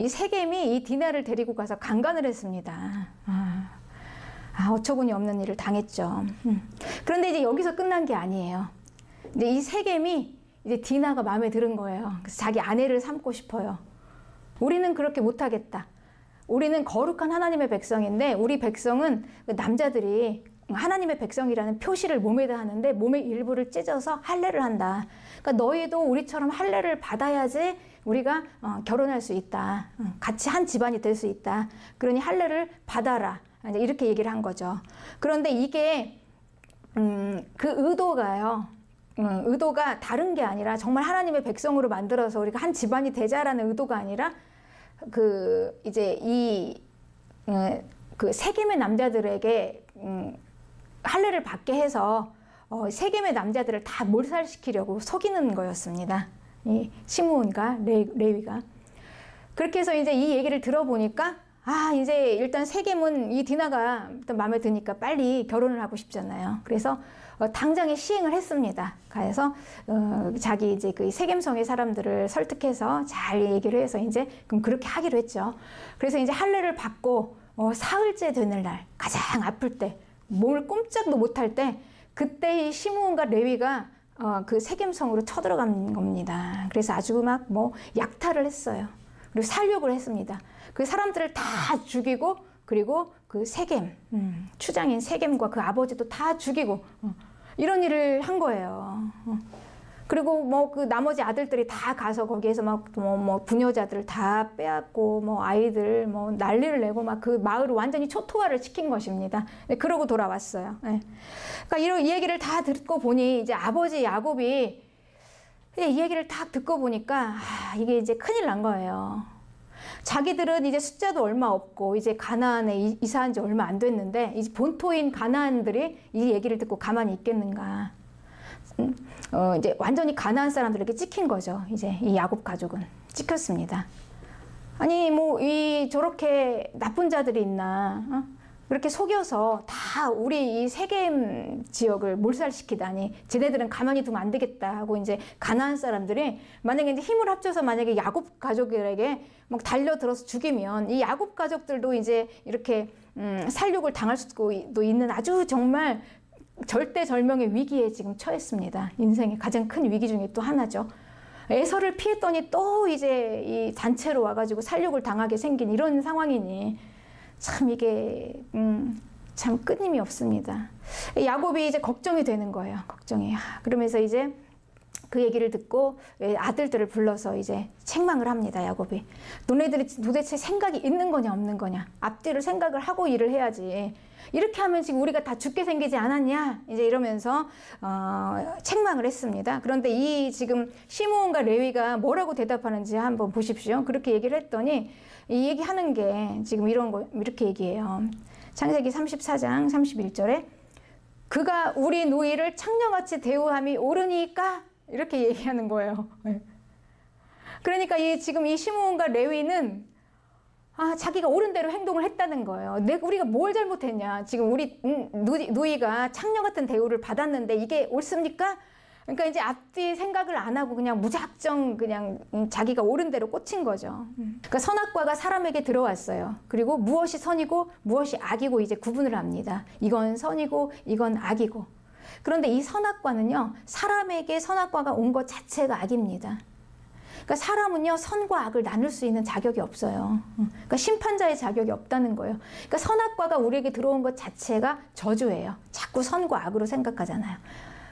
이 세겜이 이 디나를 데리고 가서 강간을 했습니다. 어처구니 없는 일을 당했죠. 그런데 이제 여기서 끝난 게 아니에요. 근데 이 세겜이 이제 디나가 마음에 드는 거예요. 그래서 자기 아내를 삼고 싶어요. 우리는 그렇게 못하겠다. 우리는 거룩한 하나님의 백성인데 우리 백성은 남자들이 하나님의 백성이라는 표시를 몸에다 하는데 몸의 일부를 찢어서 할례를 한다. 그러니까 너희도 우리처럼 할례를 받아야지 우리가 결혼할 수 있다. 같이 한 집안이 될 수 있다. 그러니 할례를 받아라. 이렇게 얘기를 한 거죠. 그런데 이게 그 의도가요. 의도가 다른 게 아니라 정말 하나님의 백성으로 만들어서 우리가 한 집안이 되자라는 의도가 아니라 이제 그 세겜의 남자들에게 할례를 받게 해서 세겜의 남자들을 다 몰살시키려고 속이는 거였습니다. 이 시므온과 레위가. 그렇게 해서 이제 이 얘기를 들어보니까 이제 일단 세겜은 이 디나가 일단 마음에 드니까 빨리 결혼을 하고 싶잖아요. 그래서 당장에 시행을 했습니다. 그래서 자기 이제 그 세겜성의 사람들을 설득해서 잘 얘기를 해서 이제 그럼 그렇게 하기로 했죠. 그래서 이제 할례를 받고 사흘째 되는 날 가장 아플 때 몸을 꼼짝도 못할 때 그때 이 시므온과 레위가 그 세겜성으로 쳐들어간 겁니다. 그래서 아주 막 약탈을 했어요. 그리고 살육을 했습니다. 그 사람들을 다 죽이고 그리고 그 세겜 추장인 세겜과 그 아버지도 다 죽이고 이런 일을 한 거예요. 그리고 그 나머지 아들들이 다 가서 거기에서 부녀자들 다 빼앗고 아이들 난리를 내고 막 그 마을을 완전히 초토화를 시킨 것입니다. 네, 그러고 돌아왔어요. 네. 그러니까 이 얘기를 다 듣고 보니 이제 아버지 야곱이 이 얘기를 딱 듣고 보니까 이게 이제 큰일 난 거예요. 자기들은 이제 숫자도 얼마 없고 이제 가나안에 이사한 지 얼마 안 됐는데 이제 본토인 가나안들이 이 얘기를 듣고 가만히 있겠는가. 이제 완전히 가나안 사람들에게 찍힌 거죠. 이제 이 야곱 가족은 찍혔습니다. 아니 저렇게 나쁜 자들이 있나? 그렇게 속여서 다 우리 이 세겜 지역을 몰살시키다니 쟤네들은 가만히 두면 안 되겠다 하고 이제 가나안 사람들이 만약에 이제 힘을 합쳐서 만약에 야곱 가족들에게 막 달려들어서 죽이면 이 야곱 가족들도 이제 이렇게 살육을 당할 수도 있는 아주 정말 절대절명의 위기에 지금 처했습니다. 인생의 가장 큰 위기 중에 또 하나죠. 에서를 피했더니 또 이제 이 단체로 와가지고 살육을 당하게 생긴 이런 상황이니 참 이게 참 끊임이 없습니다. 야곱이 이제 걱정이 되는 거예요. 걱정이. 그러면서 이제 그 얘기를 듣고 아들들을 불러서 이제 책망을 합니다. 야곱이. 너네들이 도대체 생각이 있는 거냐 없는 거냐. 앞뒤를 생각을 하고 일을 해야지. 이렇게 하면 지금 우리가 다 죽게 생기지 않았냐. 이제 이러면서 책망을 했습니다. 그런데 이 지금 시므온과 레위가 뭐라고 대답하는지 한번 보십시오. 그렇게 얘기를 했더니 이 얘기하는 게 지금 이렇게 얘기해요. 창세기 34장 31절에 그가 우리 누이를 창녀같이 대우함이 옳으니까 이렇게 얘기하는 거예요. 그러니까 지금 이 시므온과 레위는 자기가 옳은 대로 행동을 했다는 거예요. 우리가 뭘 잘못했냐. 지금 우리 누이가 창녀 같은 대우를 받았는데 이게 옳습니까? 그러니까 이제 앞뒤 생각을 안 하고 그냥 무작정 그냥 자기가 옳은 대로 꽂힌 거죠. 그러니까 선악과가 사람에게 들어왔어요. 그리고 무엇이 선이고 무엇이 악이고 이제 구분을 합니다. 이건 선이고 이건 악이고. 그런데 이 선악과는요, 사람에게 선악과가 온 것 자체가 악입니다. 그러니까 사람은요, 선과 악을 나눌 수 있는 자격이 없어요. 그러니까 심판자의 자격이 없다는 거예요. 그러니까 선악과가 우리에게 들어온 것 자체가 저주예요. 자꾸 선과 악으로 생각하잖아요.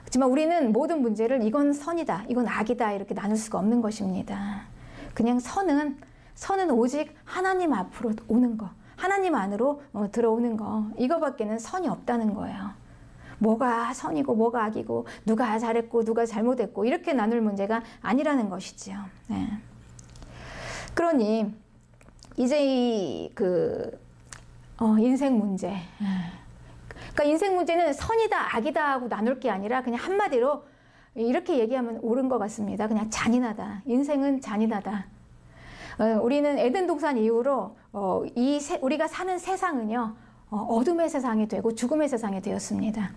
하지만 우리는 모든 문제를 이건 선이다, 이건 악이다 이렇게 나눌 수가 없는 것입니다. 그냥 선은 오직 하나님 앞으로 오는 거, 하나님 안으로 들어오는 거, 이거밖에는 선이 없다는 거예요. 뭐가 선이고 뭐가 악이고 누가 잘했고 누가 잘못했고 이렇게 나눌 문제가 아니라는 것이지요. 네. 그러니 이제 인생 문제, 그러니까 인생 문제는 선이다 악이다 하고 나눌 게 아니라 그냥 한마디로 이렇게 얘기하면 옳은 것 같습니다. 그냥 잔인하다. 인생은 잔인하다. 우리는 에덴 동산 이후로 우리가 사는 세상은요, 어둠의 세상이 되고 죽음의 세상이 되었습니다.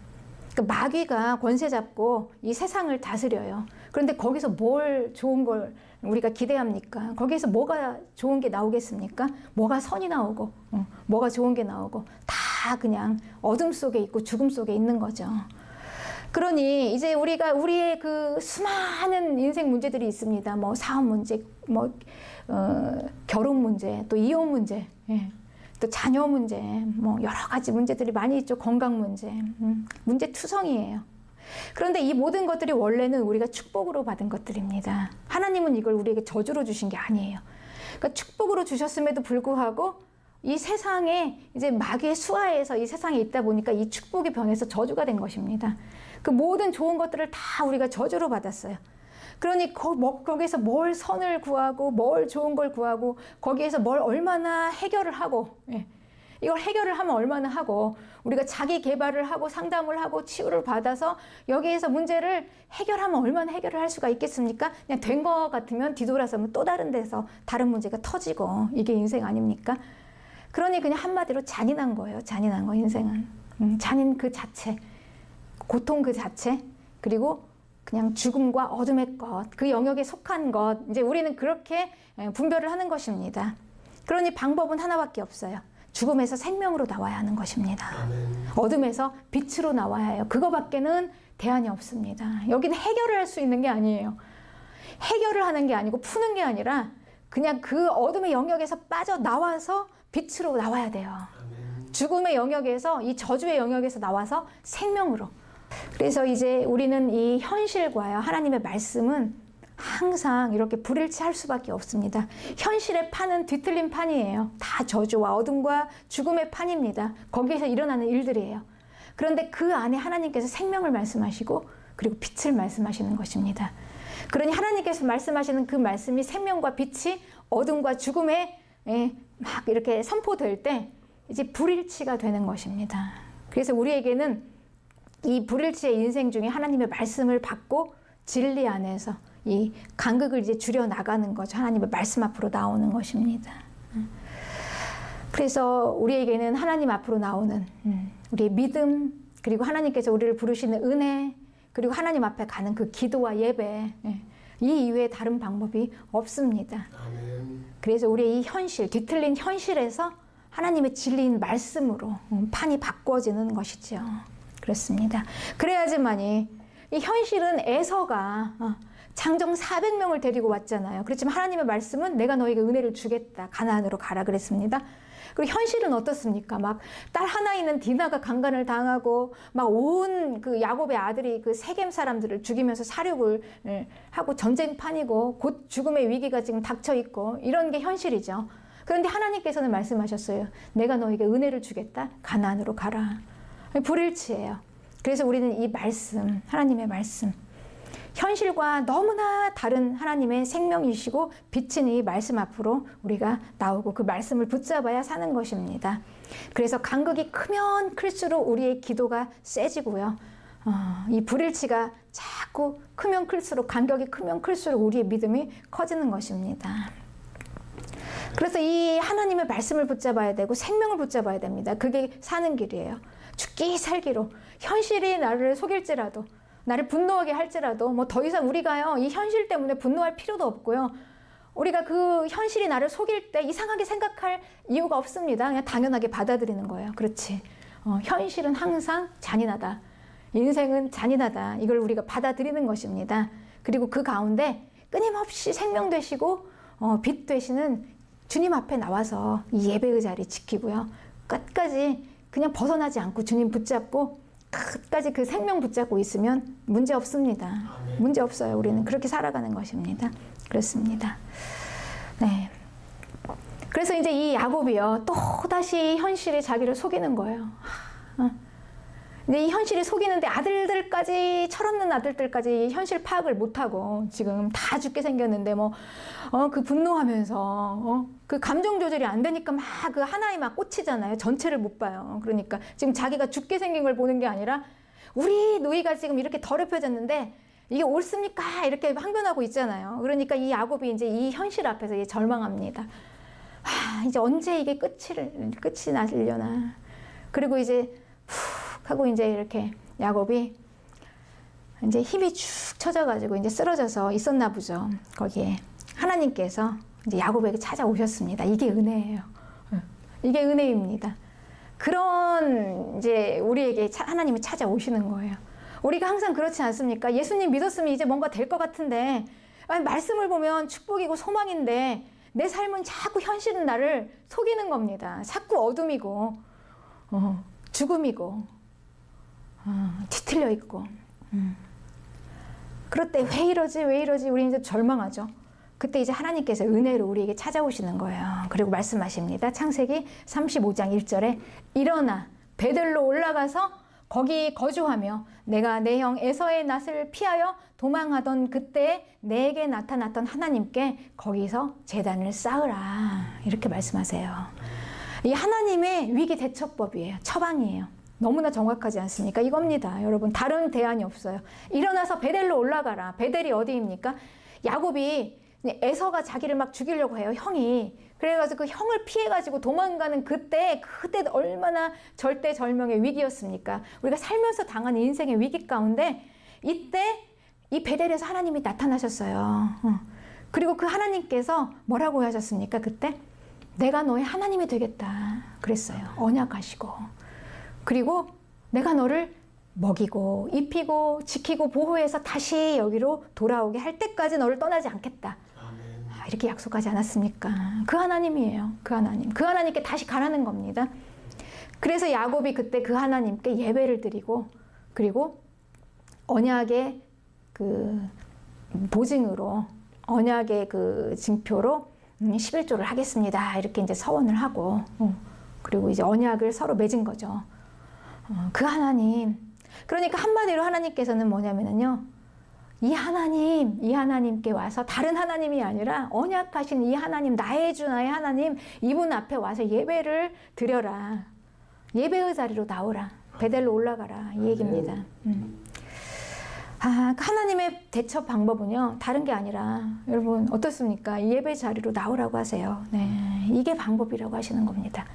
그러니까 마귀가 권세 잡고 이 세상을 다스려요. 그런데 거기서 뭘 좋은 걸 우리가 기대합니까? 거기에서 뭐가 좋은 게 나오겠습니까? 뭐가 선이 나오고, 뭐가 좋은 게 나오고, 다 그냥 어둠 속에 있고 죽음 속에 있는 거죠. 그러니 이제 우리의 그 수많은 인생 문제들이 있습니다. 뭐 사업 문제, 뭐 결혼 문제, 또 이혼 문제, 예. 또 자녀 문제, 뭐 여러 가지 문제들이 많이 있죠. 건강 문제, 문제 투성이에요. 그런데 이 모든 것들이 원래는 우리가 축복으로 받은 것들입니다. 하나님은 이걸 우리에게 저주로 주신 게 아니에요. 그러니까 축복으로 주셨음에도 불구하고 이 세상에 이제 마귀의 수하에서 이 세상에 있다 보니까 이 축복이 변해서 저주가 된 것입니다. 그 모든 좋은 것들을 다 우리가 저주로 받았어요. 그러니 거기에서 뭘 선을 구하고 뭘 좋은 걸 구하고 거기에서 뭘 얼마나 해결을 하고, 예. 이걸 해결을 하면 얼마나 하고 우리가 자기 개발을 하고 상담을 하고 치유를 받아서 여기에서 문제를 해결하면 얼마나 해결을 할 수가 있겠습니까? 그냥 된 것 같으면 뒤돌아서면 또 다른 데서 다른 문제가 터지고 이게 인생 아닙니까? 그러니 그냥 한마디로 잔인한 거예요. 잔인한 거 인생은. 잔인 그 자체, 고통 그 자체, 그리고 그냥 죽음과 어둠의 것, 그 영역에 속한 것, 이제 우리는 그렇게 분별을 하는 것입니다. 그러니 방법은 하나밖에 없어요. 죽음에서 생명으로 나와야 하는 것입니다. 아멘. 어둠에서 빛으로 나와야 해요. 그거밖에는 대안이 없습니다. 여기는 해결을 할 수 있는 게 아니에요. 해결을 하는 게 아니고 푸는 게 아니라 그냥 그 어둠의 영역에서 빠져나와서 빛으로 나와야 돼요. 아멘. 죽음의 영역에서, 이 저주의 영역에서 나와서 생명으로. 그래서 이제 우리는 이 현실과요, 하나님의 말씀은 항상 이렇게 불일치할 수밖에 없습니다. 현실의 판은 뒤틀린 판이에요. 다 저주와 어둠과 죽음의 판입니다. 거기에서 일어나는 일들이에요. 그런데 그 안에 하나님께서 생명을 말씀하시고 그리고 빛을 말씀하시는 것입니다. 그러니 하나님께서 말씀하시는 그 말씀이 생명과 빛이 어둠과 죽음에 막 이렇게 선포될 때 이제 불일치가 되는 것입니다. 그래서 우리에게는 이 불일치의 인생 중에 하나님의 말씀을 받고 진리 안에서 이 간극을 이제 줄여 나가는 거죠. 하나님의 말씀 앞으로 나오는 것입니다. 그래서 우리에게는 하나님 앞으로 나오는 우리의 믿음, 그리고 하나님께서 우리를 부르시는 은혜, 그리고 하나님 앞에 가는 그 기도와 예배, 이 이외에 다른 방법이 없습니다. 아멘. 그래서 우리의 이 현실, 뒤틀린 현실에서 하나님의 진리인 말씀으로 판이 바꿔지는 것이죠. 그렇습니다. 그래야지만이 이 현실은 에서가 장정 400명을 데리고 왔잖아요. 그렇지만 하나님의 말씀은 내가 너에게 은혜를 주겠다. 가나안으로 가라 그랬습니다. 그리고 현실은 어떻습니까? 막 딸 하나 있는 디나가 강간을 당하고 막 온 그 야곱의 아들이 그 세겜 사람들을 죽이면서 살육을 하고 전쟁판이고 곧 죽음의 위기가 지금 닥쳐 있고 이런 게 현실이죠. 그런데 하나님께서는 말씀하셨어요. 내가 너에게 은혜를 주겠다. 가나안으로 가라. 불일치예요. 그래서 우리는 이 말씀, 하나님의 말씀, 현실과 너무나 다른 하나님의 생명이시고 빛인 이 말씀 앞으로 우리가 나오고 그 말씀을 붙잡아야 사는 것입니다. 그래서 간극이 크면 클수록 우리의 기도가 세지고요. 이 불일치가 자꾸 크면 클수록, 간격이 크면 클수록 우리의 믿음이 커지는 것입니다. 그래서 이 하나님의 말씀을 붙잡아야 되고 생명을 붙잡아야 됩니다. 그게 사는 길이에요. 죽기 살기로 현실이 나를 속일지라도, 나를 분노하게 할지라도 뭐 더 이상 우리가요 이 현실 때문에 분노할 필요도 없고요. 우리가 그 현실이 나를 속일 때 이상하게 생각할 이유가 없습니다. 그냥 당연하게 받아들이는 거예요. 그렇지. 현실은 항상 잔인하다. 인생은 잔인하다. 이걸 우리가 받아들이는 것입니다. 그리고 그 가운데 끊임없이 생명 되시고 빛 되시는 주님 앞에 나와서 이 예배의 자리 지키고요. 끝까지 그냥 벗어나지 않고 주님 붙잡고 끝까지 그 생명 붙잡고 있으면 문제 없습니다. 아멘. 문제 없어요. 우리는 그렇게 살아가는 것입니다. 그렇습니다. 네. 그래서 이제 이 야곱이요. 또다시 현실이 자기를 속이는 거예요. 근데 이 현실이 속이는데 아들들까지, 철없는 아들들까지 현실 파악을 못하고 지금 다 죽게 생겼는데 그 분노하면서 그 감정 조절이 안 되니까 막 그 하나에 막 꽂히잖아요. 전체를 못 봐요. 그러니까 지금 자기가 죽게 생긴 걸 보는 게 아니라 우리 누이가 지금 이렇게 더럽혀졌는데 이게 옳습니까? 이렇게 항변하고 있잖아요. 그러니까 이 야곱이 이제 이 현실 앞에서 이제 절망합니다. 이제 언제 이게 끝이 나려나. 그리고 이제 하고 이제 이렇게 야곱이 이제 힘이 축 처져가지고 이제 쓰러져서 있었나 보죠. 거기에 하나님께서 이제 야곱에게 찾아오셨습니다. 이게 은혜예요. 이게 은혜입니다. 그런 이제 우리에게 하나님이 찾아오시는 거예요. 우리가 항상 그렇지 않습니까? 예수님 믿었으면 이제 뭔가 될 것 같은데, 아니, 말씀을 보면 축복이고 소망인데 내 삶은 자꾸 현실은 나를 속이는 겁니다. 자꾸 어둠이고 죽음이고 뒤틀려 있고. 그럴 때 왜 이러지 왜 이러지 우리 이제 절망하죠. 그때 이제 하나님께서 은혜로 우리에게 찾아오시는 거예요. 그리고 말씀하십니다. 창세기 35장 1절에 일어나 베들로 올라가서 거기 거주하며 내가 내 형 에서의 낯을 피하여 도망하던 그때 내게 나타났던 하나님께 거기서 제단을 쌓으라. 이렇게 말씀하세요. 이 하나님의 위기 대처법이에요. 처방이에요. 너무나 정확하지 않습니까? 이겁니다. 여러분, 다른 대안이 없어요. 일어나서 베델로 올라가라. 베델이 어디입니까? 야곱이 에서가 자기를 막 죽이려고 해요. 형이. 그래가지고 그 형을 피해가지고 도망가는 그때 얼마나 절대절명의 위기였습니까? 우리가 살면서 당한 인생의 위기 가운데 이때 이 베델에서 하나님이 나타나셨어요. 그리고 그 하나님께서 뭐라고 하셨습니까? 그때 내가 너의 하나님이 되겠다 그랬어요. 언약하시고. 그리고 내가 너를 먹이고 입히고 지키고 보호해서 다시 여기로 돌아오게 할 때까지 너를 떠나지 않겠다. 이렇게 약속하지 않았습니까? 그 하나님이에요. 그 하나님. 그 하나님께 다시 가라는 겁니다. 그래서 야곱이 그때 그 하나님께 예배를 드리고, 그리고 언약의 그 보증으로, 언약의 그 징표로 11조를 하겠습니다. 이렇게 이제 서원을 하고, 그리고 이제 언약을 서로 맺은 거죠. 그 하나님. 그러니까 한마디로 하나님께서는 뭐냐면요. 이 하나님께 와서 다른 하나님이 아니라 언약하신 이 하나님, 나의 주 나의 하나님, 이분 앞에 와서 예배를 드려라. 예배의 자리로 나오라. 베델로 올라가라. 이 얘기입니다. 하나님의 대처 방법은요, 다른 게 아니라, 여러분, 어떻습니까? 예배 자리로 나오라고 하세요. 네, 이게 방법이라고 하시는 겁니다.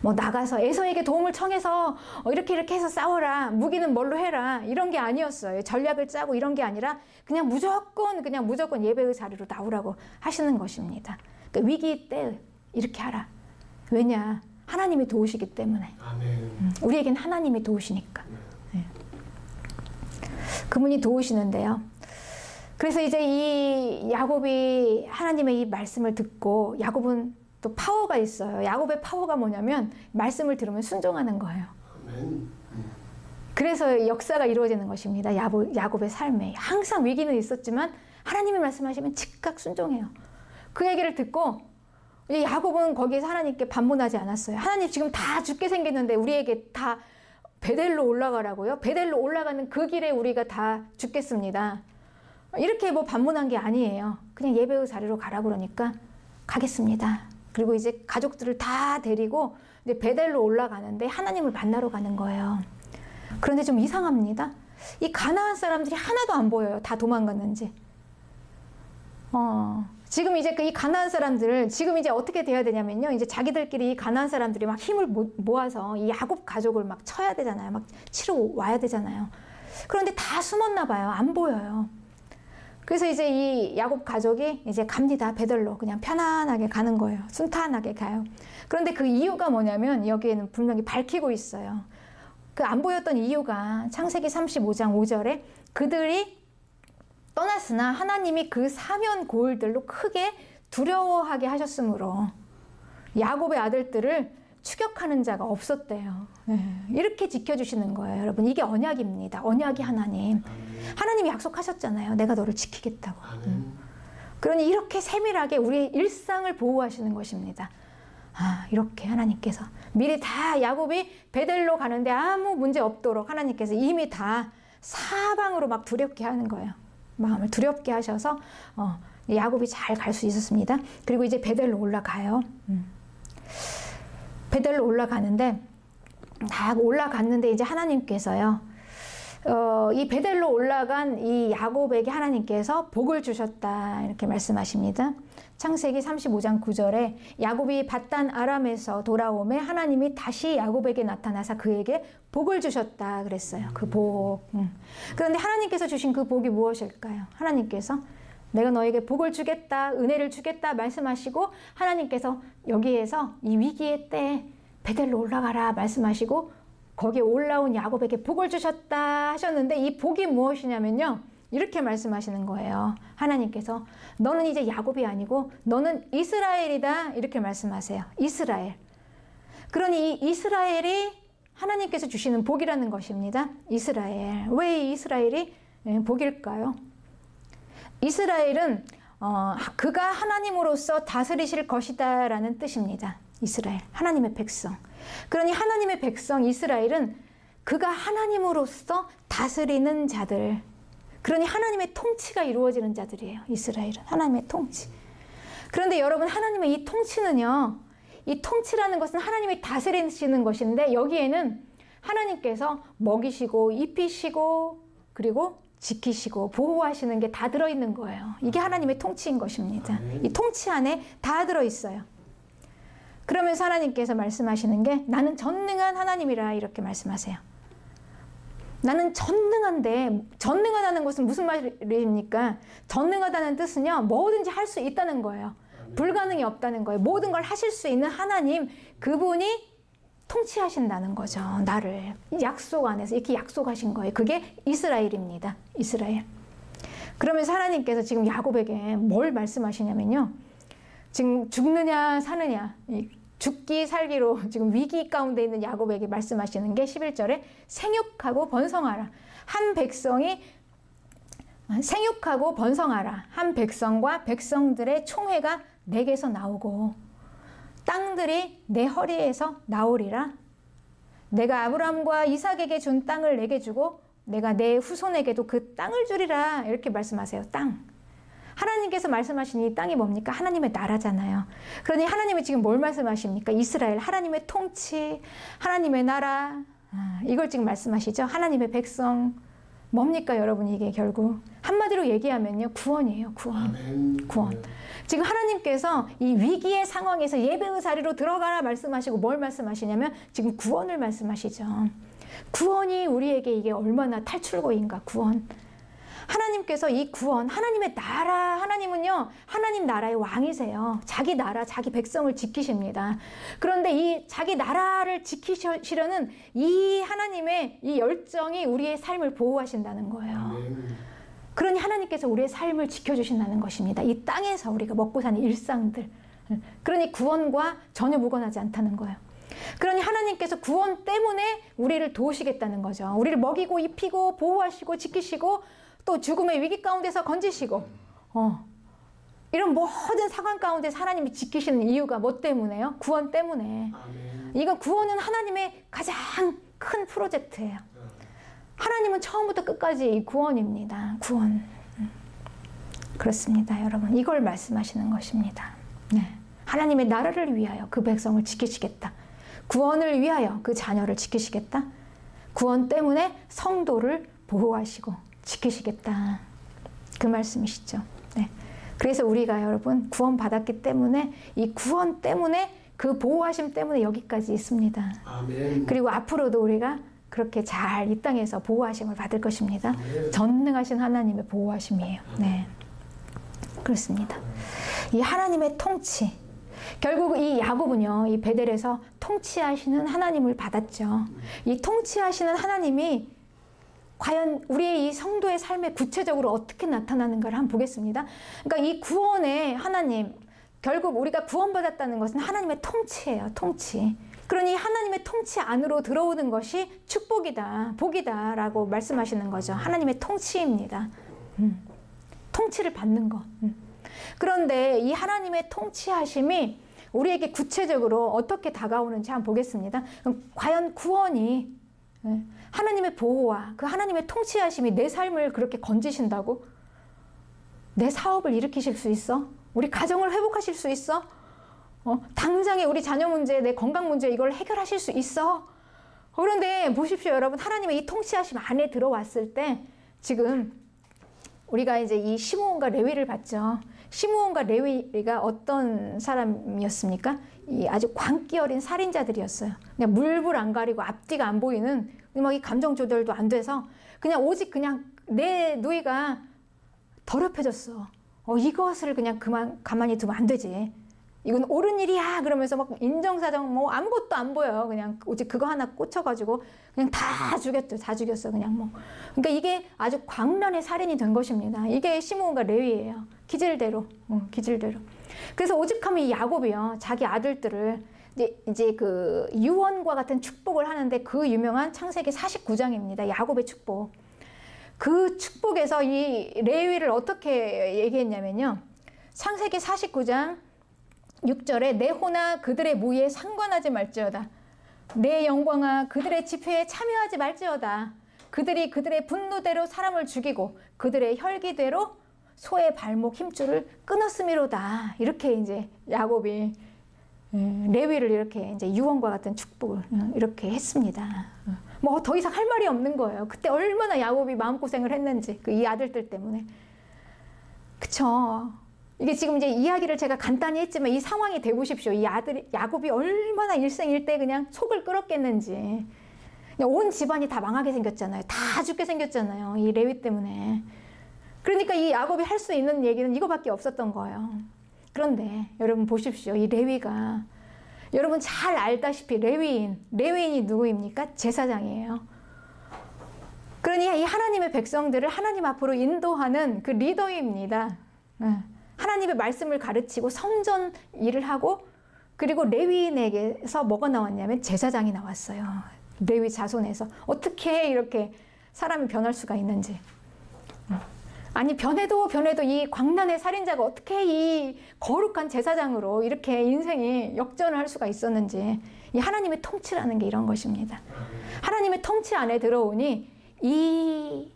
뭐 나가서 에서에게 도움을 청해서 이렇게 해서 싸워라. 무기는 뭘로 해라. 이런 게 아니었어요. 전략을 짜고 이런 게 아니라 그냥 무조건 예배의 자리로 나오라고 하시는 것입니다. 그러니까 위기 때 이렇게 하라. 왜냐? 하나님이 도우시기 때문에. 아멘. 우리에겐 하나님이 도우시니까. 네. 그분이 도우시는데요. 그래서 이제 이 야곱이 하나님의 이 말씀을 듣고, 야곱은 또 파워가 있어요. 야곱의 파워가 뭐냐면 말씀을 들으면 순종하는 거예요. 아멘. 그래서 역사가 이루어지는 것입니다. 야곱의 삶에. 항상 위기는 있었지만 하나님이 말씀하시면 즉각 순종해요. 그 얘기를 듣고 야곱은 거기에서 하나님께 반문하지 않았어요. 하나님 지금 다 죽게 생겼는데 우리에게 다 베델로 올라가라고요? 베델로 올라가는 그 길에 우리가 다 죽겠습니다. 이렇게 뭐 반문한 게 아니에요. 그냥 예배의 자리로 가라고 그러니까 가겠습니다. 그리고 이제 가족들을 다 데리고 이제 베델로 올라가는데 하나님을 만나러 가는 거예요. 그런데 좀 이상합니다. 이 가나안 사람들이 하나도 안 보여요. 다 도망갔는지. 지금 이제 이 가나안 사람들 지금 이제 어떻게 돼야 되냐면요. 이제 자기들끼리 가나안 사람들이 막 힘을 모아서 이 야곱 가족을 막 쳐야 되잖아요. 막 치러 와야 되잖아요. 그런데 다 숨었나 봐요. 안 보여요. 그래서 이제 이 야곱 가족이 이제 갑니다. 베델로 그냥 편안하게 가는 거예요. 순탄하게 가요. 그런데 그 이유가 뭐냐면 여기에는 분명히 밝히고 있어요. 그 안 보였던 이유가 창세기 35장 5절에 그들이 떠났으나 하나님이 그 사면 고을들로 크게 두려워하게 하셨으므로 야곱의 아들들을 추격하는 자가 없었대요. 네, 이렇게 지켜주시는 거예요. 여러분, 이게 언약입니다. 언약이 하나님. 하나님이 약속하셨잖아요. 내가 너를 지키겠다고. 그러니 이렇게 세밀하게 우리의 일상을 보호하시는 것입니다. 이렇게 하나님께서 미리 다 야곱이 베델로 가는데 아무 문제 없도록 하나님께서 이미 다 사방으로 막 두렵게 하는 거예요. 마음을 두렵게 하셔서 야곱이 잘 갈 수 있었습니다. 그리고 이제 베델로 올라가요. 베델로 올라가는데 다 올라갔는데 이제 하나님께서요. 이 베델로 올라간 이 야곱에게 하나님께서 복을 주셨다 이렇게 말씀하십니다. 창세기 35장 9절에 야곱이 밧단 아람에서 돌아오매 하나님이 다시 야곱에게 나타나사 그에게 복을 주셨다 그랬어요. 그 복. 그런데 하나님께서 주신 그 복이 무엇일까요? 하나님께서 내가 너에게 복을 주겠다, 은혜를 주겠다 말씀하시고 하나님께서 여기에서 이 위기의 때에 베델로 올라가라 말씀하시고 거기에 올라온 야곱에게 복을 주셨다 하셨는데 이 복이 무엇이냐면요. 이렇게 말씀하시는 거예요. 하나님께서 너는 이제 야곱이 아니고 너는 이스라엘이다 이렇게 말씀하세요. 이스라엘. 그러니 이 이스라엘이 하나님께서 주시는 복이라는 것입니다. 이스라엘. 왜 이 이스라엘이 복일까요? 이스라엘은 그가 하나님으로서 다스리실 것이다 라는 뜻입니다. 이스라엘. 하나님의 백성. 그러니 하나님의 백성 이스라엘은 그가 하나님으로서 다스리는 자들. 그러니 하나님의 통치가 이루어지는 자들이에요. 이스라엘은 하나님의 통치. 그런데 여러분 하나님의 이 통치는요. 이 통치라는 것은 하나님이 다스리시는 것인데 여기에는 하나님께서 먹이시고 입히시고 그리고 지키시고 보호하시는 게 다 들어있는 거예요. 이게 하나님의 통치인 것입니다. 이 통치 안에 다 들어있어요. 그러면서 하나님께서 말씀하시는 게 나는 전능한 하나님이라 이렇게 말씀하세요. 나는 전능한데 전능하다는 것은 무슨 말입니까? 전능하다는 뜻은요. 뭐든지 할 수 있다는 거예요. 불가능이 없다는 거예요. 모든 걸 하실 수 있는 하나님 그분이 통치하신다는 거죠. 나를 약속 안에서 이렇게 약속하신 거예요. 그게 이스라엘입니다. 이스라엘. 그러면서 하나님께서 지금 야곱에게 뭘 말씀하시냐면요. 지금 죽느냐 사느냐 죽기 살기로 지금 위기 가운데 있는 야곱에게 말씀하시는 게 11절에 생육하고 번성하라. 한 백성이 생육하고 번성하라. 한 백성과 백성들의 총회가 내게서 나오고 땅들이 내 허리에서 나오리라. 내가 아브라함과 이삭에게 준 땅을 내게 주고 내가 내 후손에게도 그 땅을 주리라. 이렇게 말씀하세요. 땅. 하나님께서 말씀하신 이 땅이 뭡니까? 하나님의 나라잖아요. 그러니 하나님이 지금 뭘 말씀하십니까? 이스라엘, 하나님의 통치, 하나님의 나라. 이걸 지금 말씀하시죠. 하나님의 백성. 뭡니까 여러분 이게 결국? 한마디로 얘기하면요. 구원이에요. 구원. 아멘. 구원. 지금 하나님께서 이 위기의 상황에서 예배의 자리로 들어가라 말씀하시고 뭘 말씀하시냐면 지금 구원을 말씀하시죠. 구원이 우리에게 이게 얼마나 탈출구인가. 구원. 하나님께서 이 구원, 하나님의 나라, 하나님은요, 하나님 나라의 왕이세요. 자기 나라, 자기 백성을 지키십니다. 그런데 이 자기 나라를 지키시려는 이 하나님의 이 열정이 우리의 삶을 보호하신다는 거예요. 그러니 하나님께서 우리의 삶을 지켜주신다는 것입니다. 이 땅에서 우리가 먹고 사는 일상들. 그러니 구원과 전혀 무관하지 않다는 거예요. 그러니 하나님께서 구원 때문에 우리를 도우시겠다는 거죠. 우리를 먹이고 입히고 보호하시고 지키시고 또 죽음의 위기 가운데서 건지시고 이런 모든 상황 가운데서 하나님이 지키시는 이유가 뭐 때문에요? 구원 때문에. 이건 구원은 하나님의 가장 큰 프로젝트예요. 하나님은 처음부터 끝까지 이 구원입니다. 구원. 그렇습니다, 여러분. 이걸 말씀하시는 것입니다. 네. 하나님의 나라를 위하여 그 백성을 지키시겠다. 구원을 위하여 그 자녀를 지키시겠다. 구원 때문에 성도를 보호하시고 지키시겠다. 그 말씀이시죠. 네. 그래서 우리가 여러분 구원 받았기 때문에 이 구원 때문에 그 보호하심 때문에 여기까지 있습니다. 아멘. 그리고 앞으로도 우리가 그렇게 잘 이 땅에서 보호하심을 받을 것입니다. 아멘. 전능하신 하나님의 보호하심이에요. 네. 그렇습니다. 이 하나님의 통치. 결국 이 야곱은요, 이 베델에서 통치하시는 하나님을 받았죠. 이 통치하시는 하나님이 과연 우리의 이 성도의 삶에 구체적으로 어떻게 나타나는가를 한번 보겠습니다. 그러니까 이 구원의 하나님, 결국 우리가 구원받았다는 것은 하나님의 통치예요. 통치. 그러니 하나님의 통치 안으로 들어오는 것이 축복이다, 복이다 라고 말씀하시는 거죠. 하나님의 통치입니다. 통치를 받는 것. 그런데 이 하나님의 통치하심이 우리에게 구체적으로 어떻게 다가오는지 한번 보겠습니다. 그럼 과연 구원이 하나님의 보호와 그 하나님의 통치하심이 내 삶을 그렇게 건지신다고? 내 사업을 일으키실 수 있어? 우리 가정을 회복하실 수 있어? 당장에 우리 자녀 문제, 내 건강 문제 이걸 해결하실 수 있어? 그런데 보십시오, 여러분. 하나님의 이 통치하심 안에 들어왔을 때 지금 우리가 이제 이 시므온과 레위를 봤죠. 시므온과 레위가 어떤 사람이었습니까? 이 아주 광기 어린 살인자들이었어요. 그냥 물불 안 가리고 앞뒤가 안 보이는, 막 이 감정 조절도 안 돼서 그냥 오직 그냥 내 누이가 더럽혀졌어. 이것을 그냥 가만히 두면 안 되지. 이건 옳은 일이야. 그러면서 막 인정사정 뭐 아무것도 안 보여요. 그냥 오직 그거 하나 꽂혀가지고 그냥 다 죽였죠. 다 죽였어. 그냥 뭐. 그러니까 이게 아주 광란의 살인이 된 것입니다. 이게 시므온과 레위예요. 기질대로. 기질대로. 그래서 오죽하면 이 야곱이요. 자기 아들들을 이제 그 유언과 같은 축복을 하는데 그 유명한 창세기 49장입니다. 야곱의 축복. 그 축복에서 이 레위를 어떻게 얘기했냐면요. 창세기 49장 6절에 내 호나 그들의 무의에 상관하지 말지어다. 내 영광아 그들의 집회에 참여하지 말지어다. 그들이 그들의 분노대로 사람을 죽이고 그들의 혈기대로 소의 발목 힘줄을 끊었음이로다. 이렇게 이제 야곱이 레위를 이렇게 이제 유언과 같은 축복을 이렇게 했습니다. 뭐 더 이상 할 말이 없는 거예요. 그때 얼마나 야곱이 마음고생을 했는지 그 이 아들들 때문에. 그쵸? 이게 지금 이제 이야기를 제가 간단히 했지만 이 상황이 되보십시오. 이 아들 야곱이 얼마나 일생일대 그냥 속을 끓었겠는지. 그냥 온 집안이 다 망하게 생겼잖아요. 다 죽게 생겼잖아요. 이 레위 때문에. 그러니까 이 야곱이 할 수 있는 얘기는 이거밖에 없었던 거예요. 그런데 여러분 보십시오. 이 레위가 여러분 잘 알다시피 레위인이 누구입니까? 제사장이에요. 그러니 이 하나님의 백성들을 하나님 앞으로 인도하는 그 리더입니다. 하나님의 말씀을 가르치고 성전 일을 하고, 그리고 레위인에게서 뭐가 나왔냐면 제사장이 나왔어요. 레위 자손에서. 어떻게 이렇게 사람이 변할 수가 있는지. 아니 변해도 이 광란의 살인자가 어떻게 이 거룩한 제사장으로 이렇게 인생이 역전을 할 수가 있었는지. 이 하나님의 통치라는 게 이런 것입니다. 하나님의 통치 안에 들어오니 이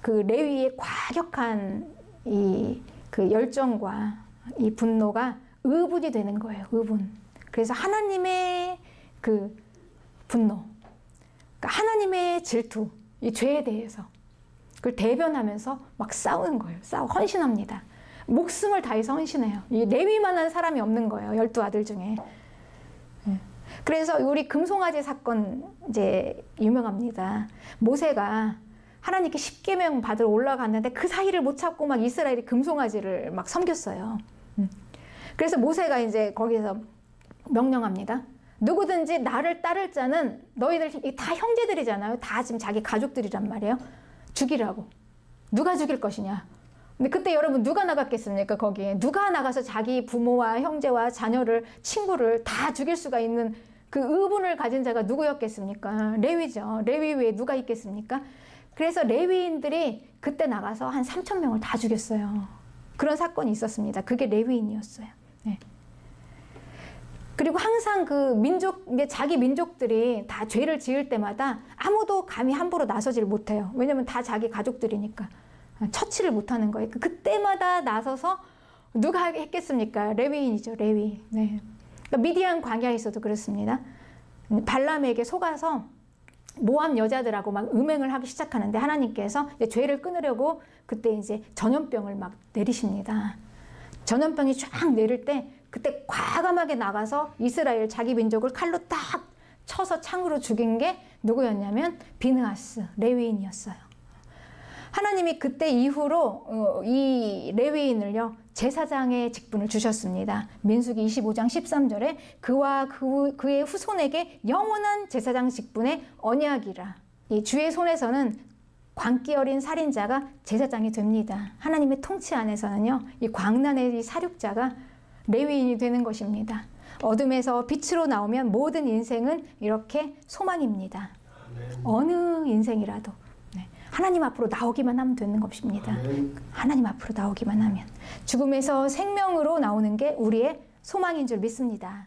그 레위의 과격한 이 그 열정과 이 분노가 의분이 되는 거예요. 의분. 그래서 하나님의 그 분노, 그러니까 하나님의 질투, 이 죄에 대해서 그걸 대변하면서 막 싸우는 거예요. 헌신합니다. 목숨을 다해서 헌신해요. 이 레위만한 사람이 없는 거예요. 12아들 중에. 그래서 우리 금송아지 사건 이제 유명합니다. 모세가 하나님께 십계명 받으러 올라갔는데 그 사이를 못 참고 막 이스라엘이 금송아지를 막 섬겼어요. 그래서 모세가 이제 거기서 명령합니다. 누구든지 나를 따를 자는 너희들 다 형제들이잖아요. 다 지금 자기 가족들이란 말이에요. 죽이라고. 누가 죽일 것이냐. 근데 그때 여러분 누가 나갔겠습니까? 거기에 누가 나가서 자기 부모와 형제와 자녀를, 친구를 다 죽일 수가 있는 그 의분을 가진 자가 누구였겠습니까? 레위죠. 레위 외에 누가 있겠습니까? 그래서 레위인들이 그때 나가서 한 3,000명을 다 죽였어요. 그런 사건이 있었습니다. 그게 레위인이었어요. 네. 그리고 항상 그 자기 민족들이 다 죄를 지을 때마다 아무도 감히 함부로 나서지를 못해요. 왜냐면 다 자기 가족들이니까. 처치를 못하는 거예요. 그때마다 나서서 누가 했겠습니까? 레위인이죠. 레위. 네. 그러니까 미디안 광야에서도 그렇습니다. 발람에게 속아서 모압 여자들하고 막 음행을 하기 시작하는데 하나님께서 이제 죄를 끊으려고 그때 이제 전염병을 막 내리십니다. 전염병이 쫙 내릴 때 그때 과감하게 나가서 이스라엘 자기 민족을 칼로 딱 쳐서 창으로 죽인 게 누구였냐면 비느하스, 레위인이었어요. 하나님이 그때 이후로 이 레위인을요 제사장의 직분을 주셨습니다. 민수기 25장 13절에 그와 그의 후손에게 영원한 제사장 직분의 언약이라. 이 주의 손에서는 광기 어린 살인자가 제사장이 됩니다. 하나님의 통치 안에서는요 이 광란의 이 사륙자가 레위인이 되는 것입니다. 어둠에서 빛으로 나오면 모든 인생은 이렇게 소망입니다. 어느 인생이라도 하나님 앞으로 나오기만 하면 되는 것입니다. 하나님 앞으로 나오기만 하면. 죽음에서 생명으로 나오는 게 우리의 소망인 줄 믿습니다.